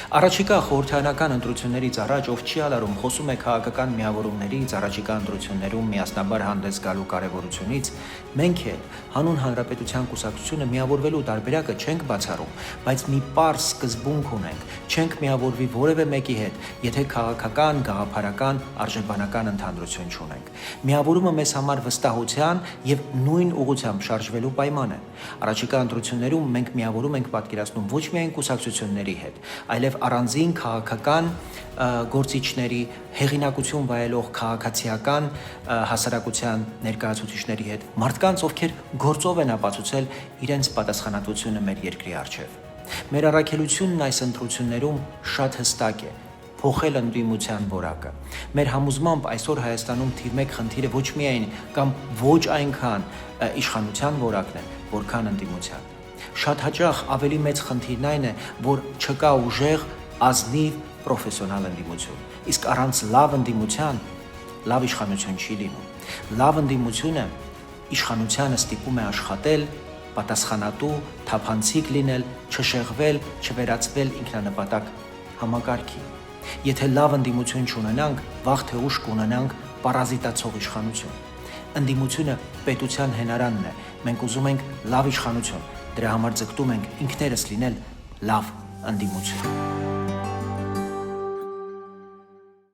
Առաջիկա խորհրդարանական ընտրություններից առաջ ով չի ալարում խոսում է քաղաքական միավորումներից առաջիկա ընտրություններում միասնաբար հանդես գալու կարևորությունից, մենք էլ հանուն հանրապետության կուսակցությունը միավորվելու տարբերակը չենք բացառում, բայց մի պարզ սկզբունք ունենք, չենք միավորվի որևէ մեկի հետ, եթե քաղաքական, գաղափարական, արժեբանական ընդհանրություն չունենք։ Միավորումը մեզ համար վստահության եւ նույն ուղղությամբ շարժվելու պայման է։ Առաջիկա ընտրություններում մենք միավորում ենք պատկերացնում ոչ միայն կուսակցությունների հետ, այլև առանձին քաղաքական գործիչների, հեղինակություն վայելող քաղաքացիական հասարակության ներկայացուցիչների հետ, մարդկանց, ովքեր գործով են ապացուցել իրենց պատասխանատվությունը մեր երկրի առջև։ Մեր առաքելությունն այս ընտրություններում շատ հստակ է՝ փոխել ընդդիմության որակը։ Մեր համոզմամբ այսօր Հայաստանում թիվ 1 խնդիրը ոչ միայն կամ ոչ այնքան իշխանության որակն է, որքան ընդդիմության։ Շատ հաճախ ավելի մեծ խնդիրն այն է, որ չկա ուժեղ, ազնիվ, պրոֆեսիոնալ ընդդիմություն։ Իսկ առանց լավ ընդդիմության լավ իշխանություն չի լինում։ Լավ ընդդիմությունը իշխանությանը ստիպում է աշխատել, պատասխանատու, թափանցիկ լինել, չշեղվել, չվերածվել ինքնանպատակ համակարգի։ Եթե լավ ընդդիմություն չունենանք, վաղ թե ուշ կունենանք պարազիտացող իշխանություն։ Ընդդիմությունը պետության հենարանն է։ Մենք ուզում ենք լավ իշխանություն, դրա համար ձգտում ենք ինքներս լինել լավ ընդդիմություն։